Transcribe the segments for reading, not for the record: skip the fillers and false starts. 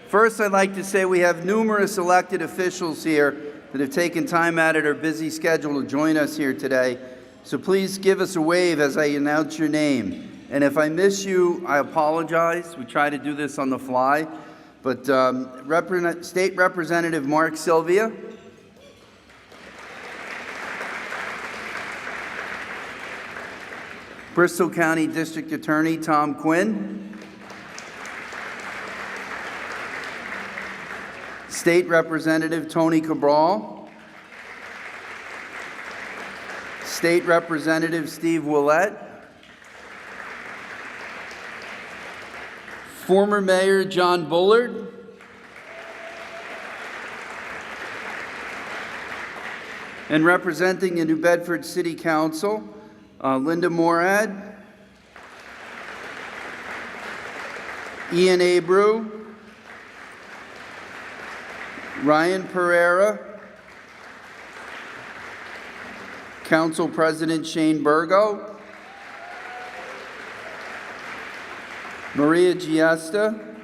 First, I'd like to say we have numerous elected officials here that have taken time out of their busy schedule to join us here today. So please give us a wave as I announce your name. And if I miss you, I apologize. We try to do this on the fly. But State Representative Mark Sylvia. Bristol County District Attorney Tom Quinn. State Representative Tony Cabral. State Representative Steve Willett. Former Mayor John Bullard. And representing the New Bedford City Council, Linda Morad, Ian Abreu, Ryan Pereira, Council President Shane Burgo, Maria Giesta,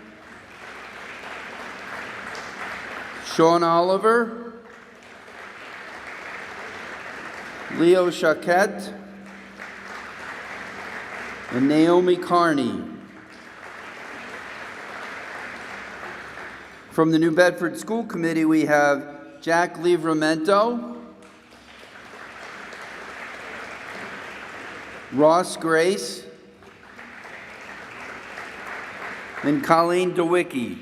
Sean Oliver, Leo Chaquette, and Naomi Carney. From the New Bedford School Committee, we have Jack Livramento, Ross Grace, and Colleen DeWicki.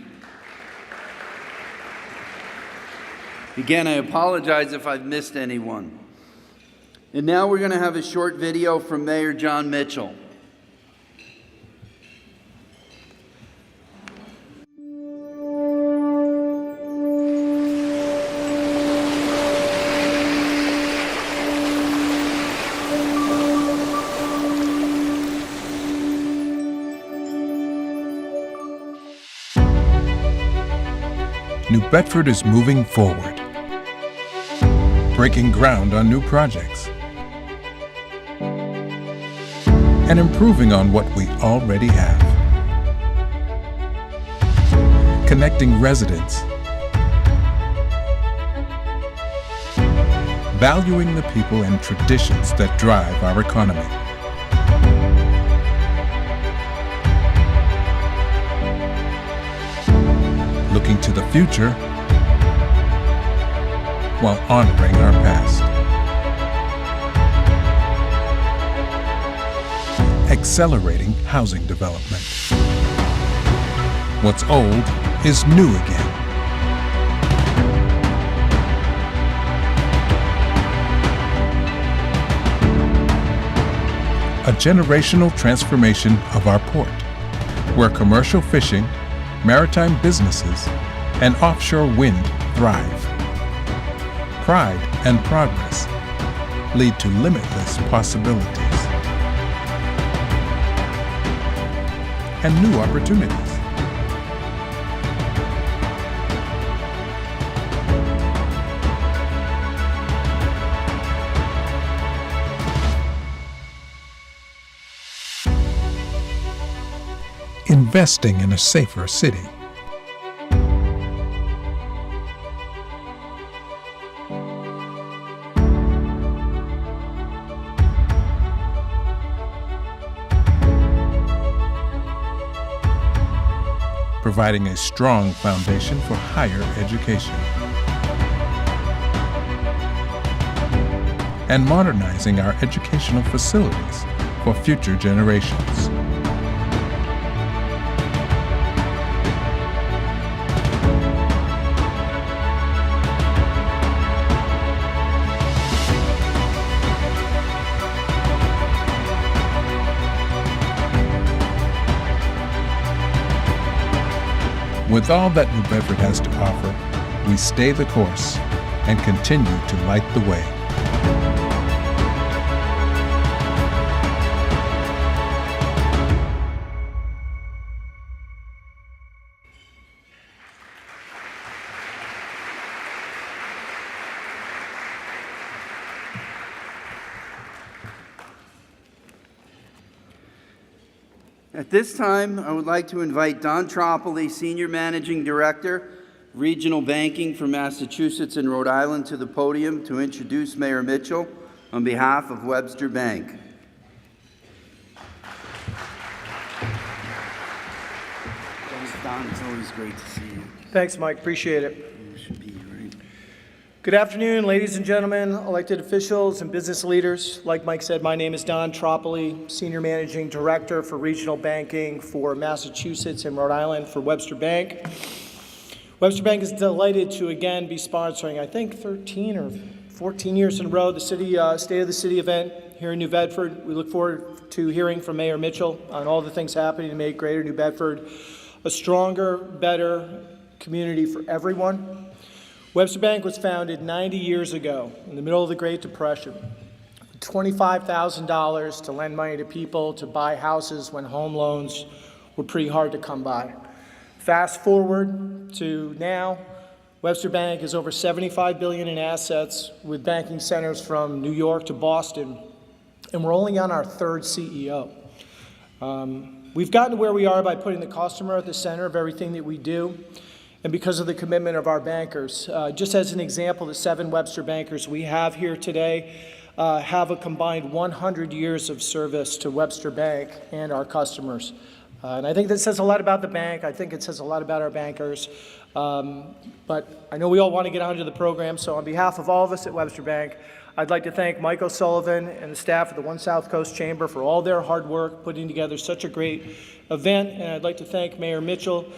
Again, I apologize if I've missed anyone. And now we're going to have a short video from Mayor John Mitchell. New Bedford is moving forward, breaking ground on new projects, and improving on what we already have. Connecting residents, valuing the people and traditions that drive our economy. Looking to the future while honoring our past. Accelerating housing development. What's old is new again. A generational transformation of our port, where commercial fishing, maritime businesses, and offshore wind thrive. Pride and progress lead to limitless possibilities and new opportunities. Investing in a safer city. Providing a strong foundation for higher education. And modernizing our educational facilities for future generations. With all that New Bedford has to offer, we stay the course and continue to light the way. At this time, I would like to invite Don Tropoli, Senior Managing Director, Regional Banking for Massachusetts and Rhode Island, to the podium to introduce Mayor Mitchell on behalf of Webster Bank. Thanks, Don. It's always great to see you. Thanks, Mike. Appreciate it. You should be right. Good afternoon, ladies and gentlemen, elected officials and business leaders. Like Mike said, my name is Don Tropoli, Senior Managing Director for Regional Banking for Massachusetts and Rhode Island for Webster Bank. Webster Bank is delighted to again be sponsoring, I think, 13 or 14 years in a row, the State of the City event here in New Bedford. We look forward to hearing from Mayor Mitchell on all the things happening to make Greater New Bedford a stronger, better community for everyone. Webster Bank was founded 90 years ago in the middle of the Great Depression. $25,000 to lend money to people to buy houses when home loans were pretty hard to come by. Fast forward to now, Webster Bank is over $75 billion in assets with banking centers from New York to Boston, and we're only on our third CEO. We've gotten to where we are by putting the customer at the center of everything that we do, and because of the commitment of our bankers. Just as an example, the 7 Webster bankers we have here today have a combined 100 years of service to Webster Bank and our customers. And I think that says a lot about the bank. I think it says a lot about our bankers. But I know we all want to get onto the program, so on behalf of all of us at Webster Bank, I'd like to thank Mike O'Sullivan and the staff of the One South Coast Chamber for all their hard work putting together such a great event. And I'd like to thank Mayor Mitchell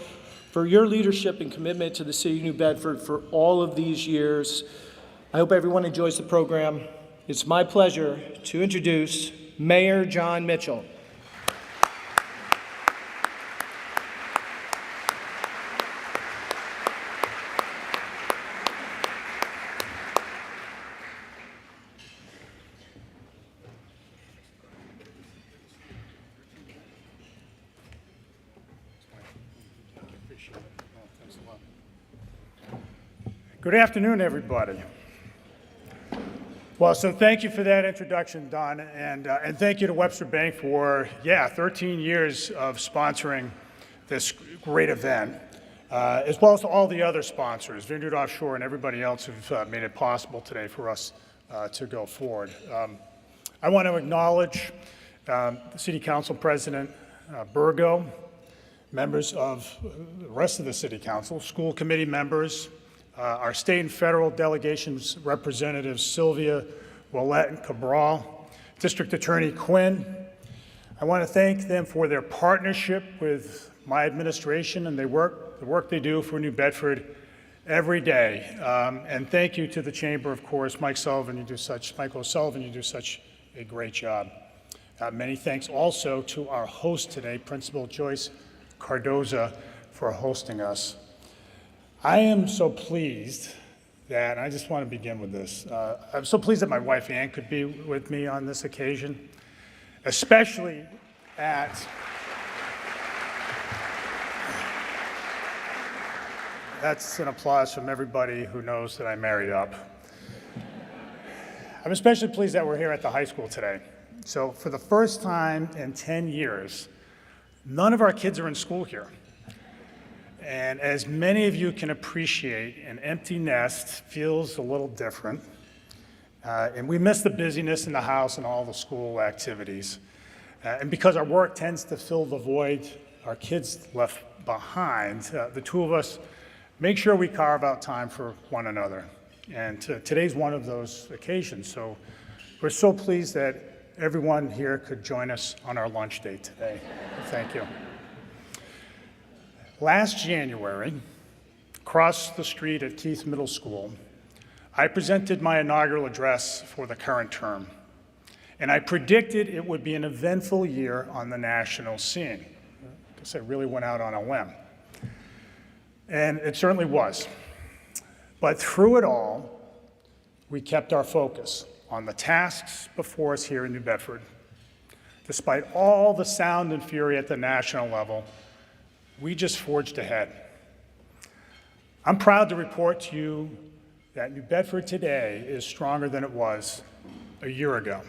for your leadership and commitment to the City of New Bedford for all of these years. I hope everyone enjoys the program. It's my pleasure to introduce Mayor John Mitchell. Good afternoon, everybody. Well, so thank you for that introduction, Don, and thank you to Webster Bank for, 13 years of sponsoring this great event, as well as to all the other sponsors, Vineyard Offshore and everybody else who've made it possible today for us to go forward. I want to acknowledge the City Council President Burgo, members of the rest of the City Council, school committee members, our state and federal delegations representatives Sylvia, Willette, and Cabral, District Attorney Quinn. I want to thank them for their partnership with my administration and the work they do for New Bedford every day. And thank you to the Chamber, of course, Mike O'Sullivan, you do such a great job. Many thanks also to our host today, Principal Joyce Cardoza, for hosting us. I am so pleased that, I just want to begin with this, I'm so pleased that my wife Ann could be with me on this occasion, especially at that's an applause from everybody who knows that I married up. I'm especially pleased that we're here at the high school today. So for the first time in 10 years, none of our kids are in school here. And as many of you can appreciate, an empty nest feels a little different. And we miss the busyness in the house and all the school activities. And because our work tends to fill the void our kids left behind, the two of us make sure we carve out time for one another. And today's one of those occasions. So we're so pleased that everyone here could join us on our lunch date today. Thank you. Last January, across the street at Keith Middle School, I presented my inaugural address for the current term, and I predicted it would be an eventful year on the national scene. I guess I really went out on a limb. And it certainly was. But through it all, we kept our focus on the tasks before us here in New Bedford. Despite all the sound and fury at the national level, we just forged ahead. I'm proud to report to you that New Bedford today is stronger than it was a year ago.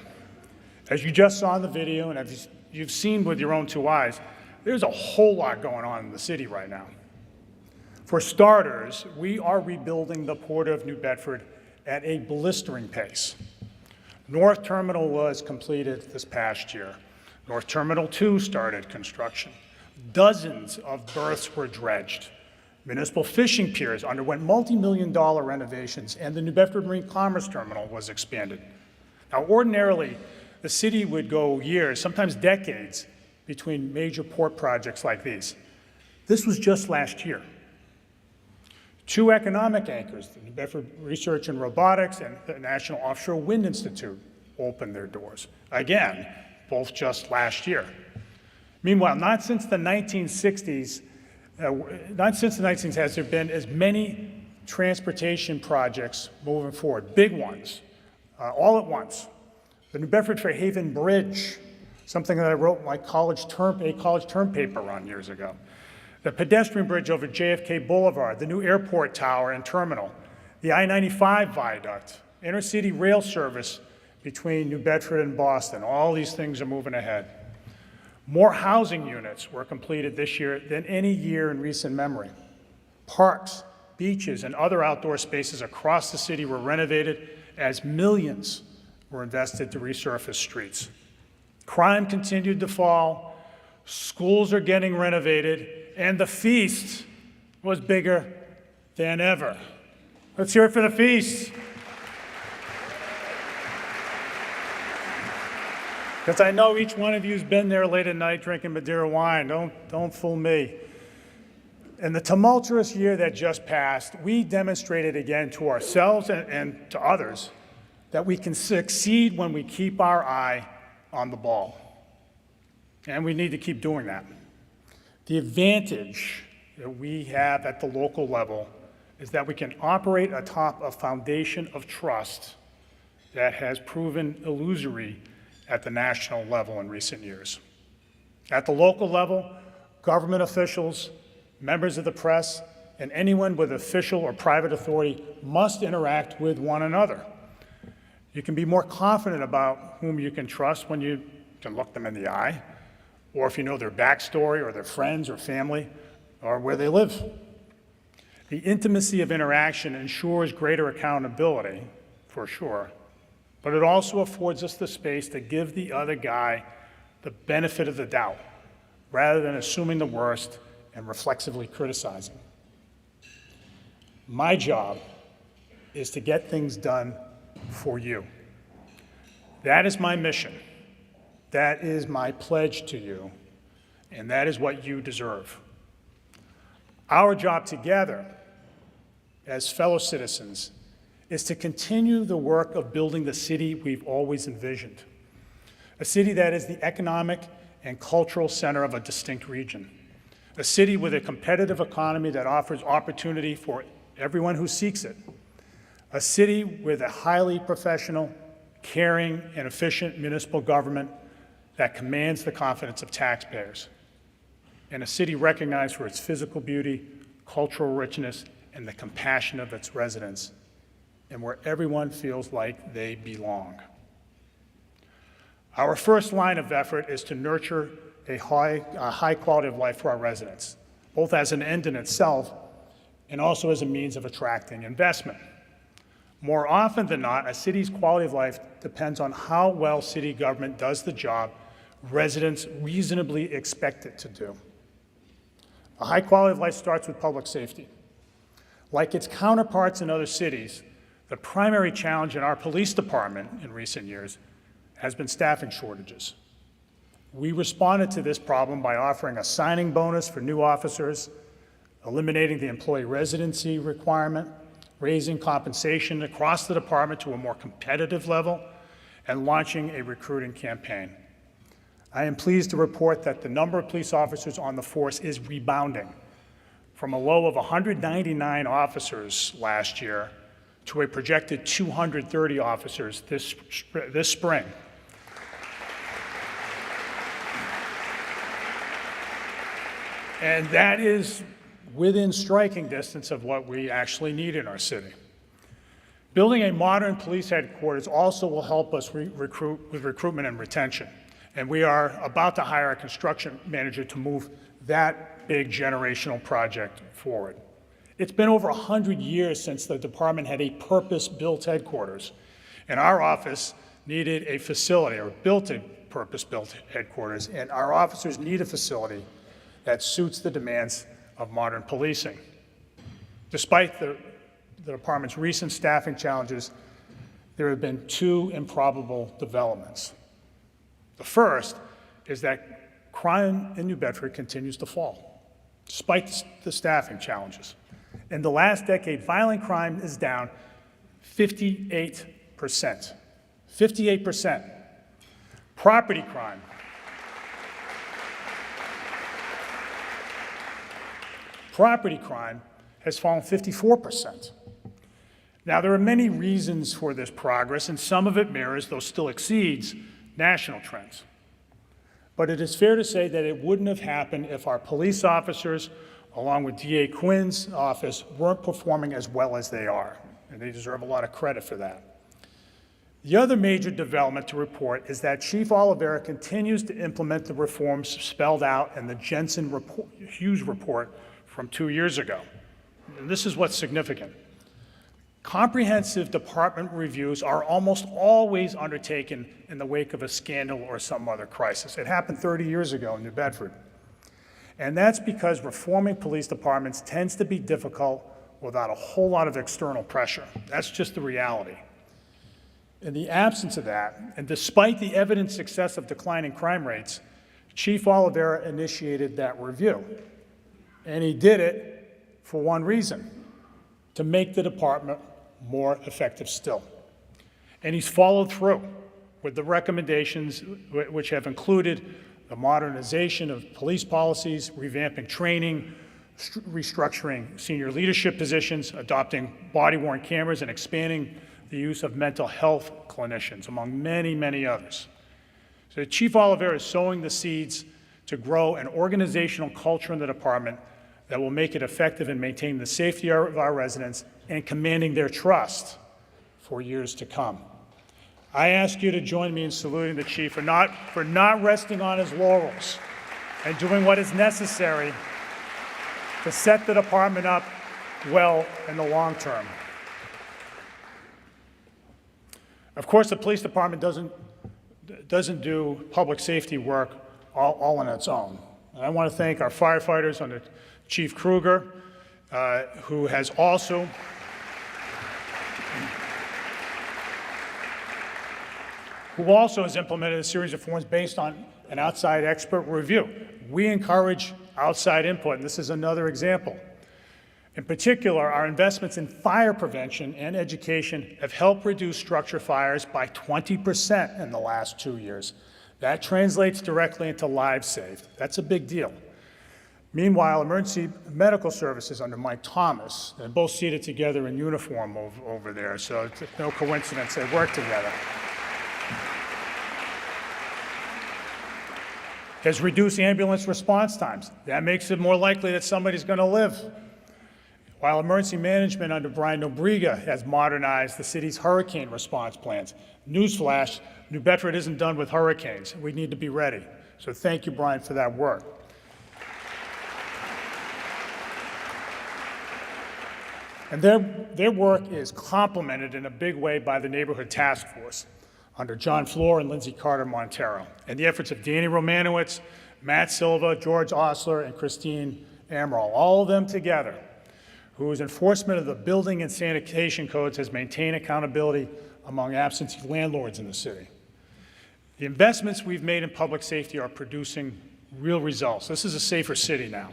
As you just saw in the video and as you've seen with your own two eyes, there's a whole lot going on in the city right now. For starters, we are rebuilding the Port of New Bedford at a blistering pace. North Terminal was completed this past year. North Terminal 2 started construction. Dozens of berths were dredged. Municipal fishing piers underwent multi-million-dollar renovations, and the New Bedford Marine Commerce Terminal was expanded. Now, ordinarily, the city would go years, sometimes decades, between major port projects like these. This was just last year. 2 economic anchors, the New Bedford Research and Robotics and the National Offshore Wind Institute, opened their doors. Again, both just last year. Meanwhile, not since the 1960s has there been as many transportation projects moving forward, big ones, all at once. The New Bedford Fairhaven Bridge, something that I wrote my college term paper on years ago. The pedestrian bridge over JFK Boulevard, the new airport tower and terminal, the I-95 viaduct, intercity rail service between New Bedford and Boston. All these things are moving ahead. More housing units were completed this year than any year in recent memory. Parks, beaches, and other outdoor spaces across the city were renovated as millions were invested to resurface streets. Crime continued to fall, schools are getting renovated, and the feast was bigger than ever. Let's hear it for the feast. Because I know each one of you has been there late at night drinking Madeira wine. Don't fool me. In the tumultuous year that just passed, we demonstrated again to ourselves and to others that we can succeed when we keep our eye on the ball. And we need to keep doing that. The advantage that we have at the local level is that we can operate atop a foundation of trust that has proven illusory at the national level in recent years. At the local level, government officials, members of the press, and anyone with official or private authority must interact with one another. You can be more confident about whom you can trust when you can look them in the eye, or if you know their backstory or their friends or family or where they live. The intimacy of interaction ensures greater accountability, for sure, but it also affords us the space to give the other guy the benefit of the doubt, rather than assuming the worst and reflexively criticizing. My job is to get things done for you. That is my mission. That is my pledge to you, and that is what you deserve. Our job together as fellow citizens is to continue the work of building the city we've always envisioned, a city that is the economic and cultural center of a distinct region, a city with a competitive economy that offers opportunity for everyone who seeks it, a city with a highly professional, caring, and efficient municipal government that commands the confidence of taxpayers, and a city recognized for its physical beauty, cultural richness, and the compassion of its residents, and where everyone feels like they belong. Our first line of effort is to nurture a high quality of life for our residents, both as an end in itself and also as a means of attracting investment. More often than not, a city's quality of life depends on how well city government does the job residents reasonably expect it to do. A high quality of life starts with public safety. Like its counterparts in other cities, the primary challenge in our police department in recent years has been staffing shortages. We responded to this problem by offering a signing bonus for new officers, eliminating the employee residency requirement, raising compensation across the department to a more competitive level, and launching a recruiting campaign. I am pleased to report that the number of police officers on the force is rebounding from a low of 199 officers last year to a projected 230 officers this spring. And that is within striking distance of what we actually need in our city. Building a modern police headquarters also will help us recruit with recruitment and retention. And we are about to hire a construction manager to move that big generational project forward. It's been over 100 years since the department had a purpose-built headquarters, and our office needed a facility, or built a purpose-built headquarters, and our officers need a facility that suits the demands of modern policing. Despite the department's recent staffing challenges, there have been two improbable developments. The first is that crime in New Bedford continues to fall, despite the staffing challenges. In the last decade, violent crime is down 58%. 58%. Property crime. Property crime has fallen 54%. Now, there are many reasons for this progress, and some of it mirrors, though still exceeds, national trends. But it is fair to say that it wouldn't have happened if our police officers, along with DA Quinn's office, weren't performing as well as they are, and they deserve a lot of credit for that. The other major development to report is that Chief Oliveira continues to implement the reforms spelled out in the Hughes report from 2 years ago. And this is what's significant. Comprehensive department reviews are almost always undertaken in the wake of a scandal or some other crisis. It happened 30 years ago in New Bedford. And that's because reforming police departments tends to be difficult without a whole lot of external pressure. That's just the reality. In the absence of that, and despite the evident success of declining crime rates, Chief Oliveira initiated that review. And he did it for one reason: to make the department more effective still. And he's followed through with the recommendations which have included the modernization of police policies, revamping training, restructuring senior leadership positions, adopting body-worn cameras, and expanding the use of mental health clinicians, among many, many others. So Chief Oliveira is sowing the seeds to grow an organizational culture in the department that will make it effective in maintaining the safety of our residents and commanding their trust for years to come. I ask you to join me in saluting the Chief for not resting on his laurels and doing what is necessary to set the department up well in the long term. Of course, the police department doesn't do public safety work all on its own. And I want to thank our firefighters under Chief Kruger, who also has implemented a series of reforms based on an outside expert review. We encourage outside input, and this is another example. In particular, our investments in fire prevention and education have helped reduce structure fires by 20% in the last 2 years. That translates directly into lives saved. That's a big deal. Meanwhile, emergency medical services under Mike Thomas, they're both seated together in uniform over there, so it's no coincidence they work together, has reduced ambulance response times. That makes it more likely that somebody's going to live. While emergency management under Brian Nobrega has modernized the city's hurricane response plans. Newsflash, New Bedford isn't done with hurricanes. We need to be ready. So thank you, Brian, for that work. And their work is complemented in a big way by the Neighborhood Task Force under John Floor and Lindsay Carter Montero, and the efforts of Danny Romanowitz, Matt Silva, George Osler, and Christine Amaral, all of them together, whose enforcement of the building and sanitation codes has maintained accountability among absentee landlords in the city. The investments we've made in public safety are producing real results. This is a safer city now.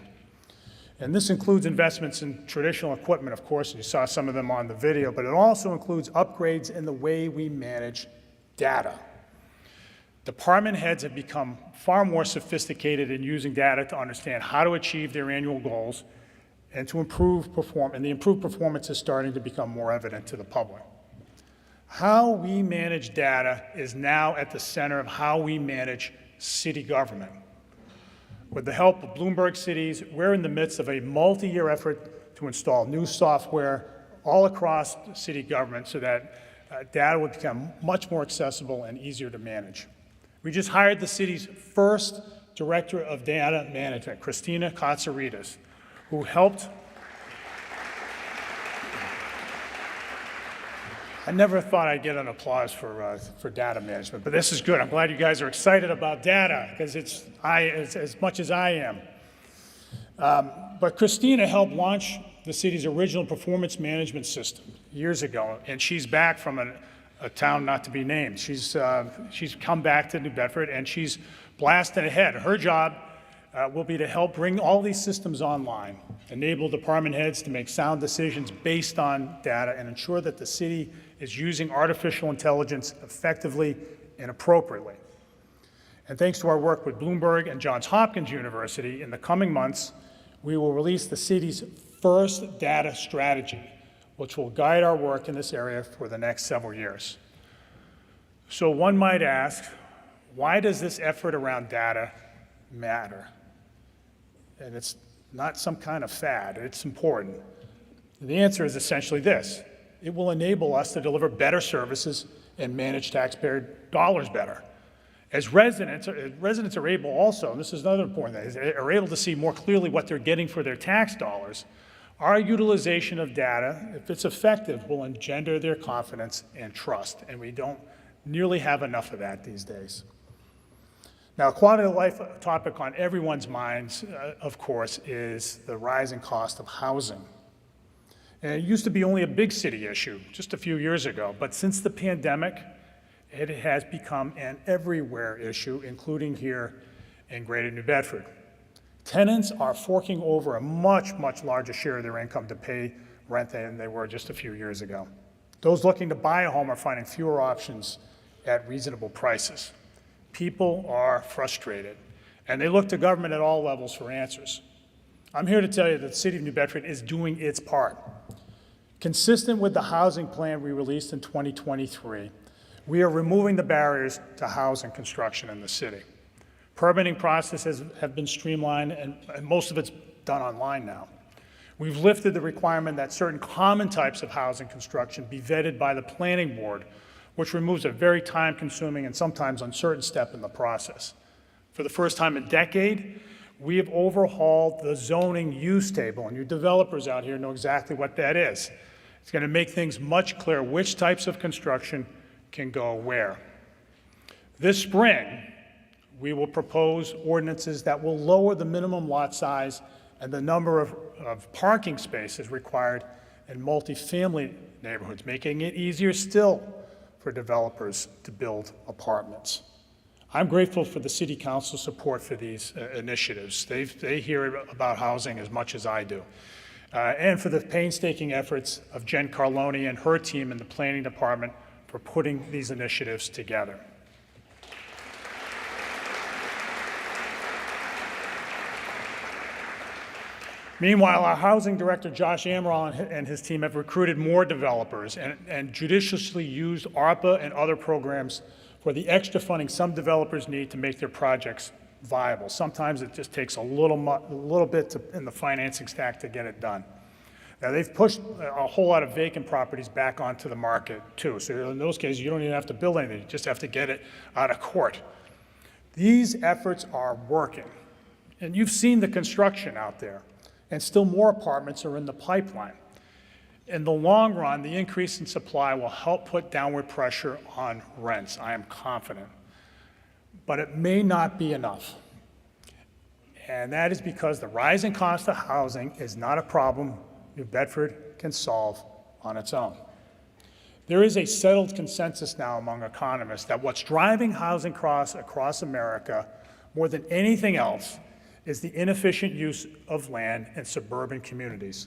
And this includes investments in traditional equipment, of course, and you saw some of them on the video, but it also includes upgrades in the way we manage data. Department heads have become far more sophisticated in using data to understand how to achieve their annual goals and to improve performance, and the improved performance is starting to become more evident to the public. How we manage data is now at the center of how we manage city government. With the help of Bloomberg Cities, we're in the midst of a multi-year effort to install new software all across city government so that data would become much more accessible and easier to manage. We just hired the city's first Director of Data Management, Christina Katsarides, who helped. I never thought I'd get an applause for data management, but this is good. I'm glad you guys are excited about data, because it's as much as I am. But Christina helped launch the city's original performance management system years ago, and she's back from a town not to be named. She's come back to New Bedford, and she's blasting ahead. Her job will be to help bring all these systems online, enable department heads to make sound decisions based on data, and ensure that the city is using artificial intelligence effectively and appropriately. And thanks to our work with Bloomberg and Johns Hopkins University, in the coming months, we will release the city's first data strategy, which will guide our work in this area for the next several years. So one might ask, why does this effort around data matter? And it's not some kind of fad, it's important. The answer is essentially this: it will enable us to deliver better services and manage taxpayer dollars better. As residents are able also, and this is another important thing, are able to see more clearly what they're getting for their tax dollars, our utilization of data, if it's effective, will engender their confidence and trust, and we don't nearly have enough of that these days. Now, quality of life topic on everyone's minds, of course, is the rising cost of housing. And it used to be only a big city issue just a few years ago, but since the pandemic, it has become an everywhere issue, including here in Greater New Bedford. Tenants are forking over a much, much larger share of their income to pay rent than they were just a few years ago. Those looking to buy a home are finding fewer options at reasonable prices. People are frustrated, and they look to government at all levels for answers. I'm here to tell you that the City of New Bedford is doing its part. Consistent with the housing plan we released in 2023, we are removing the barriers to housing construction in the city. Permitting processes have been streamlined, and most of it's done online now. We've lifted the requirement that certain common types of housing construction be vetted by the planning board, which removes a very time-consuming and sometimes uncertain step in the process. For the first time in a decade, we have overhauled the zoning use table, and you developers out here know exactly what that is. It's going to make things much clearer which types of construction can go where. This spring, we will propose ordinances that will lower the minimum lot size and the number of parking spaces required in multifamily neighborhoods, making it easier still for developers to build apartments. I'm grateful for the City Council's support for these initiatives. They hear about housing as much as I do. And for the painstaking efforts of Jen Carloni and her team in the Planning Department for putting these initiatives together. Meanwhile, our housing director, Josh Amaral, and his team have recruited more developers and judiciously used ARPA and other programs for the extra funding some developers need to make their projects viable. Sometimes it just takes a little bit in the financing stack to get it done. Now, they've pushed a whole lot of vacant properties back onto the market, too. So in those cases, you don't even have to build anything. You just have to get it out of court. These efforts are working. And you've seen the construction out there. And still more apartments are in the pipeline. In the long run, the increase in supply will help put downward pressure on rents, I am confident. But it may not be enough. And that is because the rising cost of housing is not a problem New Bedford can solve on its own. There is a settled consensus now among economists that what's driving housing costs across America more than anything else is the inefficient use of land in suburban communities,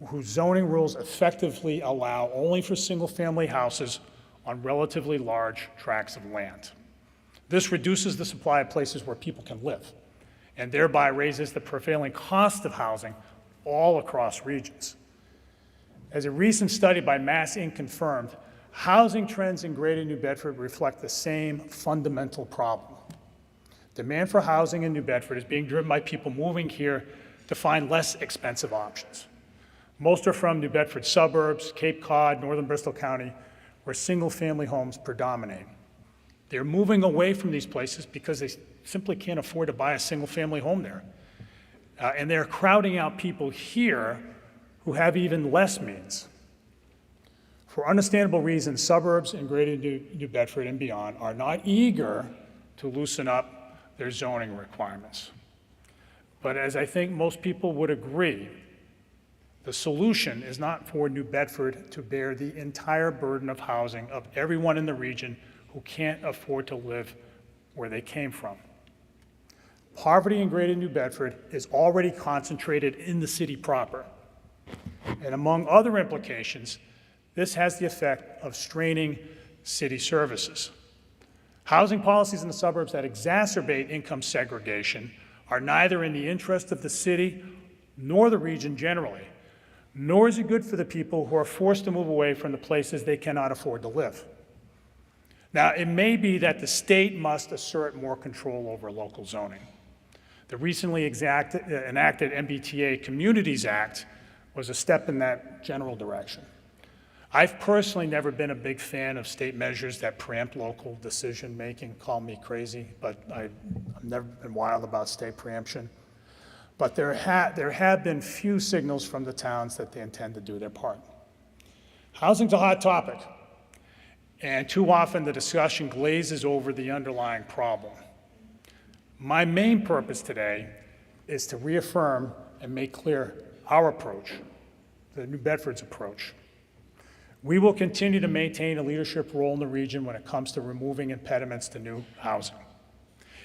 whose zoning rules effectively allow only for single-family houses on relatively large tracts of land. This reduces the supply of places where people can live, and thereby raises the prevailing cost of housing all across regions. As a recent study by Mass Inc. confirmed, housing trends in Greater New Bedford reflect the same fundamental problem. Demand for housing in New Bedford is being driven by people moving here to find less expensive options. Most are from New Bedford suburbs, Cape Cod, northern Bristol County, where single-family homes predominate. They're moving away from these places because they simply can't afford to buy a single-family home there. And they're crowding out people here who have even less means. For understandable reasons, suburbs in Greater New Bedford and beyond are not eager to loosen up their zoning requirements. But as I think most people would agree, the solution is not for New Bedford to bear the entire burden of housing of everyone in the region who can't afford to live where they came from. Poverty in Greater New Bedford is already concentrated in the city proper. And among other implications, this has the effect of straining city services. Housing policies in the suburbs that exacerbate income segregation are neither in the interest of the city nor the region generally, nor is it good for the people who are forced to move away from the places they cannot afford to live. Now, it may be that the state must assert more control over local zoning. The recently enacted MBTA Communities Act was a step in that general direction. I've personally never been a big fan of state measures that preempt local decision-making. Call me crazy, but I've never been wild about state preemption. But there have been few signals from the towns that they intend to do their part. Housing's a hot topic, and too often the discussion glazes over the underlying problem. My main purpose today is to reaffirm and make clear our approach, the New Bedford's approach. We will continue to maintain a leadership role in the region when it comes to removing impediments to new housing.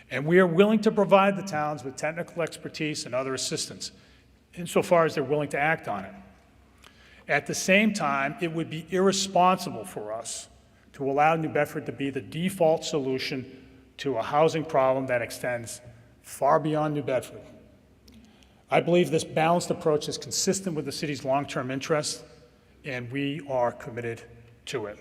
And we are willing to provide the towns with technical expertise and other assistance, insofar as they're willing to act on it. At the same time, it would be irresponsible for us to allow New Bedford to be the default solution to a housing problem that extends far beyond New Bedford. I believe this balanced approach is consistent with the city's long-term interests, and we are committed to it.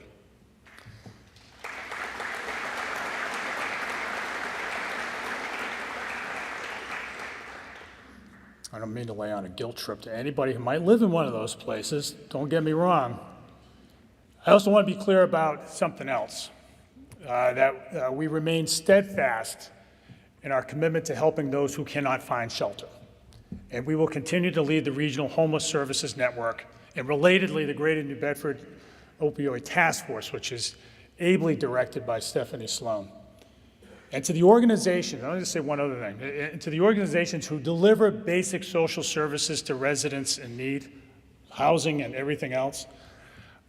I don't mean to lay on a guilt trip to anybody who might live in one of those places. Don't get me wrong. I also want to be clear about something else, that we remain steadfast in our commitment to helping those who cannot find shelter. And we will continue to lead the Regional Homeless Services Network and relatedly the Greater New Bedford Opioid Task Force, which is ably directed by Stephanie Sloan. And to the organizations, I'll just say one other thing, and to the organizations who deliver basic social services to residents in need, housing and everything else,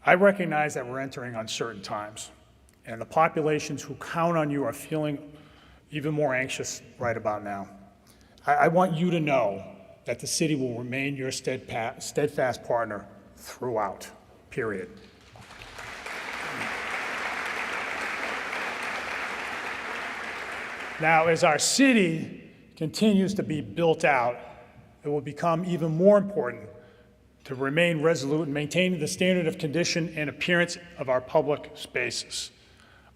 I recognize that we're entering uncertain times, and the populations who count on you are feeling even more anxious right about now. I want you to know that the city will remain your steadfast partner throughout, period. Now, as our city continues to be built out, it will become even more important to remain resolute in maintaining the standard of condition and appearance of our public spaces.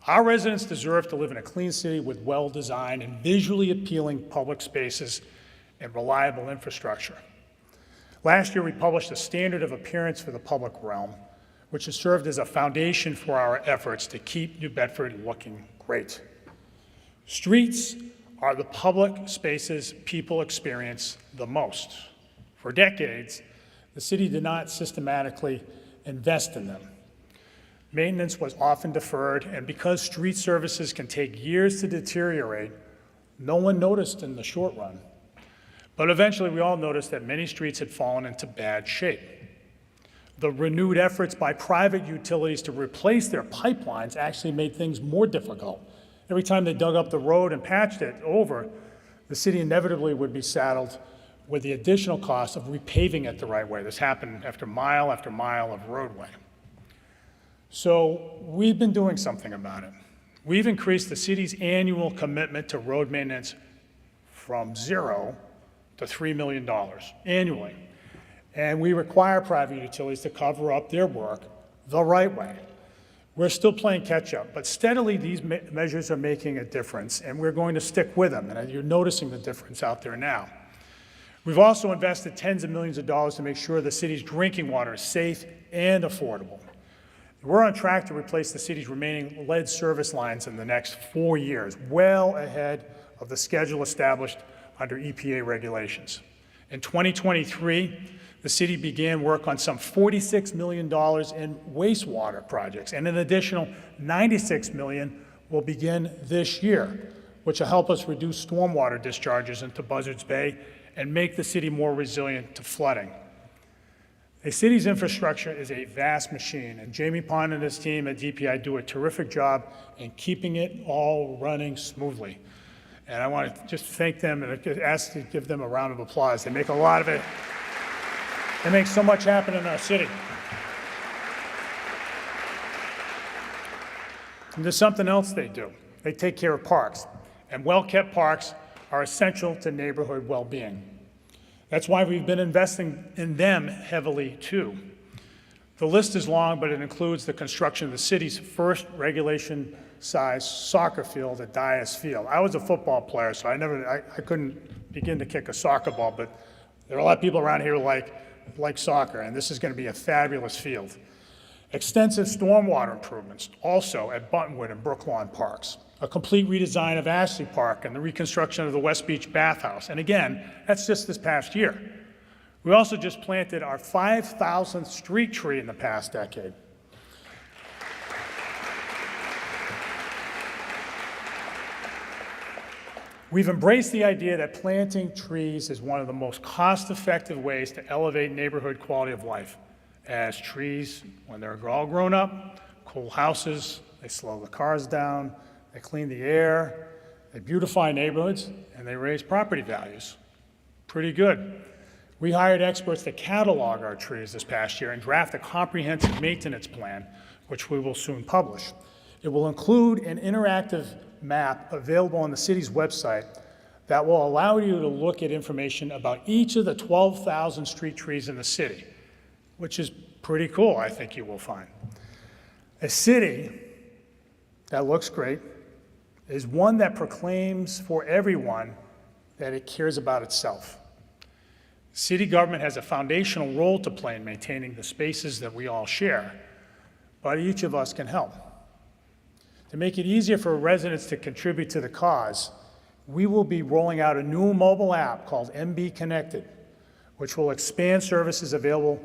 Our residents deserve to live in a clean city with well-designed and visually appealing public spaces and reliable infrastructure. Last year, we published a standard of appearance for the public realm, which has served as a foundation for our efforts to keep New Bedford looking great. Streets are the public spaces people experience the most. For decades, the city did not systematically invest in them. Maintenance was often deferred, and because street services can take years to deteriorate, no one noticed in the short run. But eventually, we all noticed that many streets had fallen into bad shape. The renewed efforts by private utilities to replace their pipelines actually made things more difficult. Every time they dug up the road and patched it over, the city inevitably would be saddled with the additional cost of repaving it the right way. This happened after mile of roadway. So we've been doing something about it. We've increased the city's annual commitment to road maintenance from $0 to $3 million annually. And we require private utilities to cover up their work the right way. We're still playing catch up, but steadily these measures are making a difference, and we're going to stick with them, and you're noticing the difference out there now. We've also invested tens of millions of dollars to make sure the city's drinking water is safe and affordable. We're on track to replace the city's remaining lead service lines in the next 4 years, well ahead of the schedule established under EPA regulations. In 2023, the city began work on some $46 million in wastewater projects, and an additional $96 million will begin this year, which will help us reduce stormwater discharges into Buzzards Bay and make the city more resilient to flooding. A city's infrastructure is a vast machine, and Jamie Pond and his team at DPI do a terrific job in keeping it all running smoothly. And I want to just thank them and ask to give them a round of applause. They make a lot of it. They make so much happen in our city. And there's something else they do. They take care of parks, and well-kept parks are essential to neighborhood well-being. That's why we've been investing in them heavily, too. The list is long, but it includes the construction of the city's first regulation-sized soccer field at Dias Field. I was a football player, so I couldn't begin to kick a soccer ball, but there are a lot of people around here who like soccer, and this is going to be a fabulous field. Extensive stormwater improvements also at Buttonwood and Brooklawn Parks. A complete redesign of Ashley Park and the reconstruction of the West Beach Bathhouse. And again, that's just this past year. We also just planted our 5,000th street tree in the past decade. We've embraced the idea that planting trees is one of the most cost-effective ways to elevate neighborhood quality of life. As trees, when they're all grown up, cool houses, they slow the cars down, they clean the air, they beautify neighborhoods, and they raise property values. Pretty good. We hired experts to catalog our trees this past year and draft a comprehensive maintenance plan, which we will soon publish. It will include an interactive map available on the city's website that will allow you to look at information about each of the 12,000 street trees in the city, which is pretty cool, I think you will find. A city that looks great is one that proclaims for everyone that it cares about itself. City government has a foundational role to play in maintaining the spaces that we all share, but each of us can help. To make it easier for residents to contribute to the cause, we will be rolling out a new mobile app called MB Connected, which will expand services available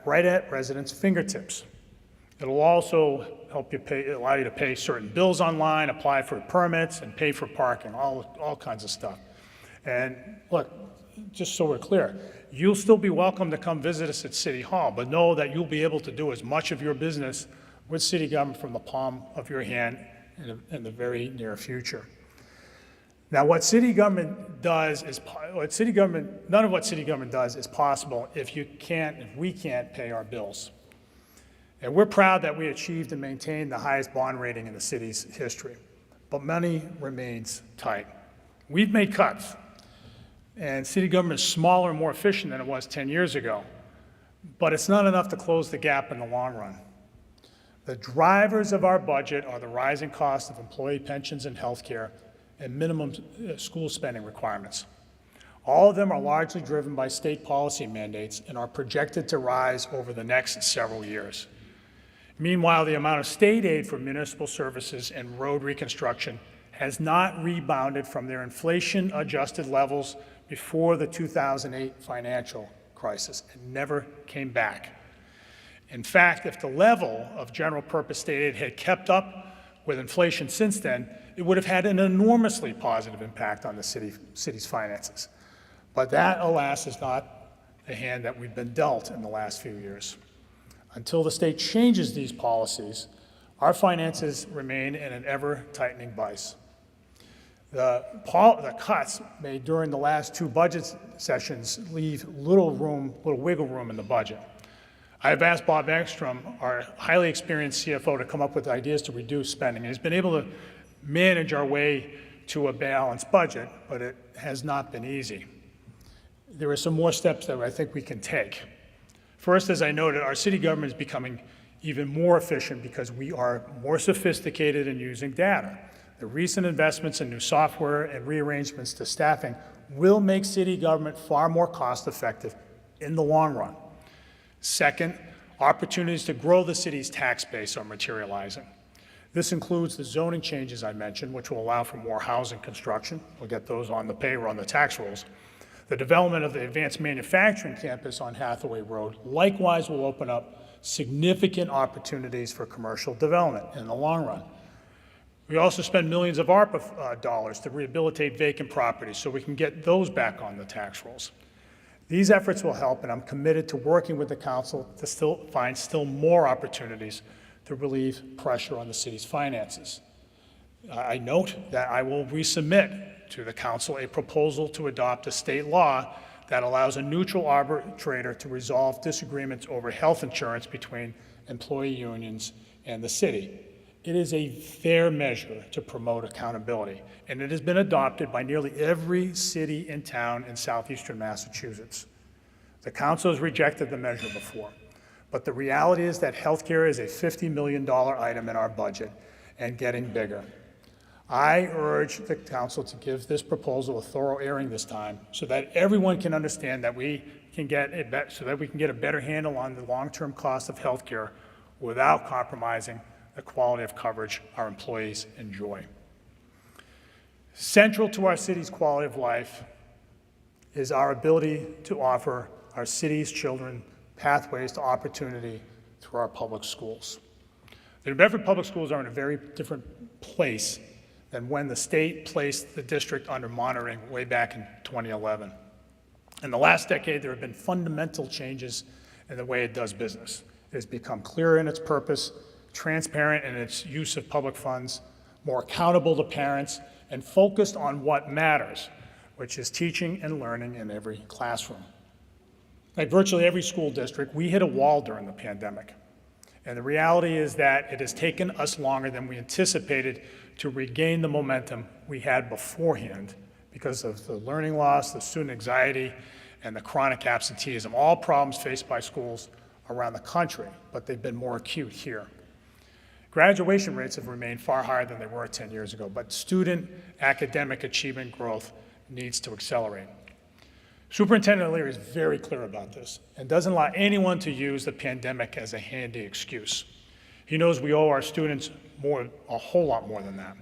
right at residents' fingertips. It'll also help you allow you to pay certain bills online, apply for permits, and pay for parking, all kinds of stuff. And look, just so we're clear, you'll still be welcome to come visit us at City Hall, but know that you'll be able to do as much of your business with city government from the palm of your hand in the very near future. Now, none of what city government does is possible if we can't pay our bills. And we're proud that we achieved and maintained the highest bond rating in the city's history, but money remains tight. We've made cuts, and city government is smaller and more efficient than it was 10 years ago, but it's not enough to close the gap in the long run. The drivers of our budget are the rising cost of employee pensions and health care and minimum school spending requirements. All of them are largely driven by state policy mandates and are projected to rise over the next several years. Meanwhile, the amount of state aid for municipal services and road reconstruction has not rebounded from their inflation-adjusted levels before the 2008 financial crisis and never came back. In fact, if the level of general purpose state aid had kept up with inflation since then, it would have had an enormously positive impact on the city's finances. But that, alas, is not the hand that we've been dealt in the last few years. Until the state changes these policies, our finances remain in an ever-tightening vice. The cuts made during the last two budget sessions leave little wiggle room in the budget. I have asked Bob Ekstrom, our highly experienced CFO, to come up with ideas to reduce spending. He's been able to manage our way to a balanced budget, but it has not been easy. There are some more steps that I think we can take. First, as I noted, our city government is becoming even more efficient because we are more sophisticated in using data. The recent investments in new software and rearrangements to staffing will make city government far more cost-effective in the long run. Second, Opportunities to grow the city's tax base are materializing. This includes the zoning changes I mentioned, which will allow for more housing construction. We'll get those on the payroll, on the tax rolls. The development of the advanced manufacturing campus on Hathaway Road likewise will open up significant opportunities for commercial development in the long run. We also spend millions of ARPA dollars to rehabilitate vacant properties so we can get those back on the tax rolls. These efforts will help, and I'm committed to working with the council to find more opportunities to relieve pressure on the city's finances. I note that I will resubmit to the council a proposal to adopt a state law that allows a neutral arbitrator to resolve disagreements over health insurance between employee unions and the city. It is a fair measure to promote accountability, and it has been adopted by nearly every city and town in southeastern Massachusetts. The council has rejected the measure before, but the reality is that healthcare is a $50 million item in our budget and getting bigger. I urge the council to give this proposal a thorough airing this time so that everyone can understand that we can get a better handle on the long-term cost of healthcare without compromising the quality of coverage our employees enjoy. Central to our city's quality of life is our ability to offer our city's children pathways to opportunity through our public schools. The New Bedford Public Schools are in a very different place than when the state placed the district under monitoring way back in 2011. In the last decade, there have been fundamental changes in the way it does business. It has become clearer in its purpose, transparent in its use of public funds, more accountable to parents, and focused on what matters, which is teaching and learning in every classroom. Like virtually every school district, we hit a wall during the pandemic. And the reality is that it has taken us longer than we anticipated to regain the momentum we had beforehand because of the learning loss, the student anxiety, and the chronic absenteeism, all problems faced by schools around the country, but they've been more acute here. Graduation rates have remained far higher than they were 10 years ago, but student academic achievement growth needs to accelerate. Superintendent O'Leary is very clear about this and doesn't allow anyone to use the pandemic as a handy excuse. He knows we owe our students a whole lot more than that.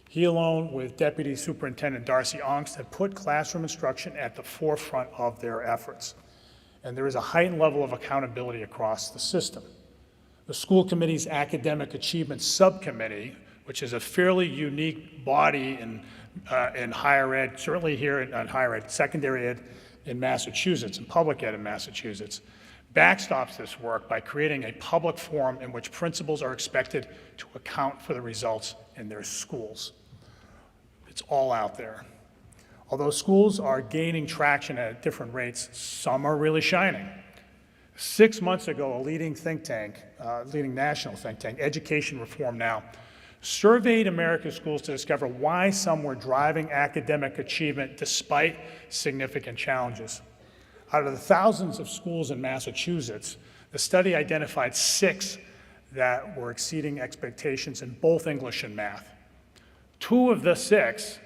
He, along with Deputy Superintendent Darcy Ongst, have put classroom instruction at the forefront of their efforts. And there is a heightened level of accountability across the system. The school committee's academic achievement subcommittee, which is a fairly unique body in higher ed, certainly here in higher ed, secondary ed in Massachusetts, and public ed in Massachusetts, backstops this work by creating a public forum in which principals are expected to account for the results in their schools. It's all out there. Although schools are gaining traction at different rates, some are really shining. 6 months ago, a leading national think tank, Education Reform Now, surveyed America's schools to discover why some were driving academic achievement despite significant challenges. Out of the thousands of schools in Massachusetts, the study identified 6 that were exceeding expectations in both English and math. 2 of the 6